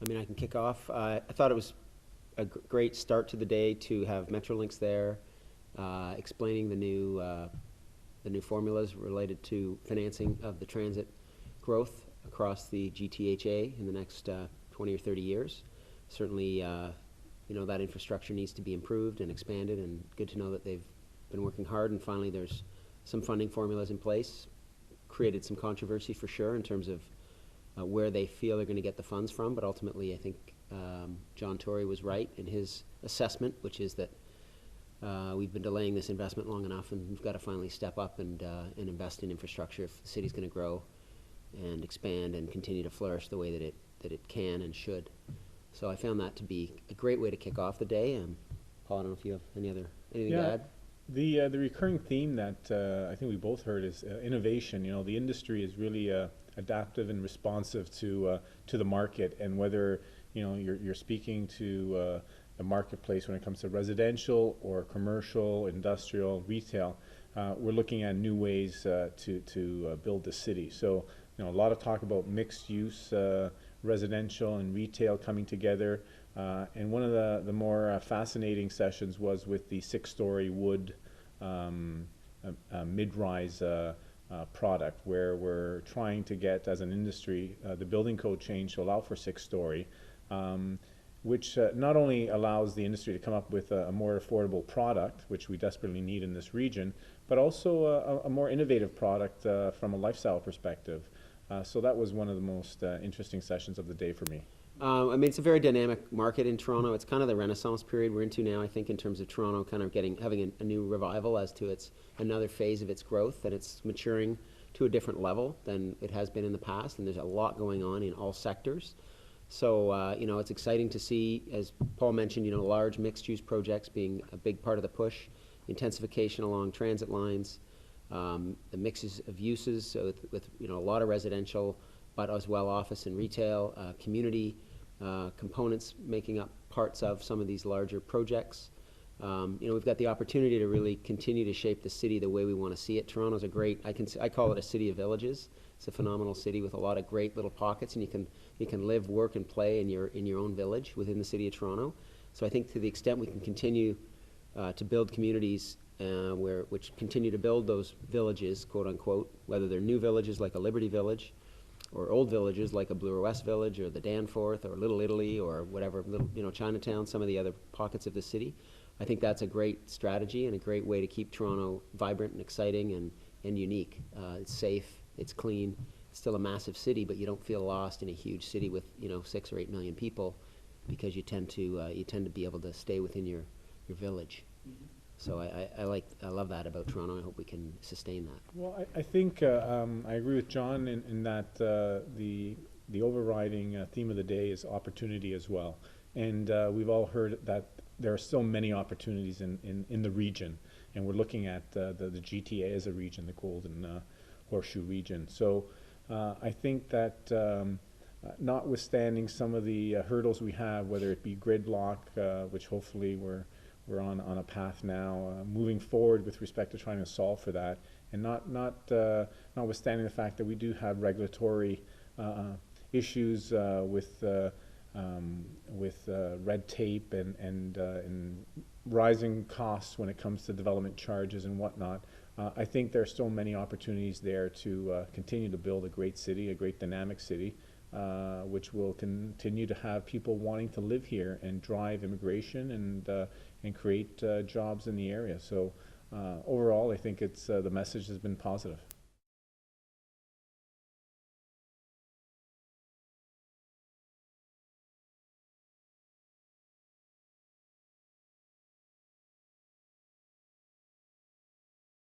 I mean, I can kick off. I thought it was a great start to the day to have Metrolinx there, explaining the new formulas related to financing of the transit growth across the GTHA in the next 20 or 30 years. Certainly, that infrastructure needs to be improved and expanded, and good to know that they've been working hard, and finally there's some funding formulas in place. Created some controversy for sure in terms of where they feel they're going to get the funds from, but ultimately I think John Tory was right in his assessment, which is that we've been delaying this investment long enough, and we've got to finally step up and invest in infrastructure if the city's going to grow and expand and continue to flourish the way that it can and should. So I found that to be a great way to kick off the day. Paul, I don't know if you have anything to add? The recurring theme that I think we both heard is innovation. The industry is really adaptive and responsive to the market, and whether you're speaking to the marketplace when it comes to residential or commercial, industrial, retail, we're looking at new ways to build the city. So a lot of talk about mixed use, residential and retail coming together. And one of the more fascinating sessions was with the 6-story wood mid-rise product, where we're trying to get, as an industry, the building code change to allow for 6-story, which not only allows the industry to come up with a more affordable product, which we desperately need in this region, but also a more innovative product from a lifestyle perspective. So that was one of the most interesting sessions of the day for me. I mean, it's a very dynamic market in Toronto. It's kind of the renaissance period we're into now, I think, in terms of Toronto kind of having a new revival as to another phase of its growth, and it's maturing to a different level than it has been in the past, and there's a lot going on in all sectors. So, it's exciting to see, as Paul mentioned, large mixed-use projects being a big part of the push, intensification along transit lines, the mixes of uses, so with a lot of residential, but as well office and retail, community components making up parts of some of these larger projects. We've got the opportunity to really continue to shape the city the way we want to see it. Toronto's a great, I call it a city of villages. It's a phenomenal city with a lot of great little pockets, and you can live, work, and play in your own village within the city of Toronto. So I think to the extent we can continue to build communities which continue to build those villages, quote unquote, whether they're new villages like a Liberty Village, or old villages like a Bloor West Village, or the Danforth, or Little Italy, or whatever, Chinatown, some of the other pockets of the city. I think that's a great strategy and a great way to keep Toronto vibrant and exciting and unique. It's safe, it's clean, it's still a massive city, but you don't feel lost in a huge city with 6 or 8 million people, because you tend to be able to stay within your village. Mm-hmm. So I love that about Toronto. I hope we can sustain that. Well, I think I agree with John in that the overriding theme of the day is opportunity as well. And we've all heard that there are still many opportunities in the region, and we're looking at the GTA as a region, the Golden Horseshoe region. So I think that notwithstanding some of the hurdles we have, whether it be gridlock, which hopefully we're on a path now, moving forward with respect to trying to solve for that, and notwithstanding the fact that we do have regulatory issues with red tape and rising costs when it comes to development charges and whatnot. I think there are still many opportunities there to continue to build a great city, a great dynamic city, which will continue to have people wanting to live here and drive immigration and create jobs in the area. So overall, I think the message has been positive.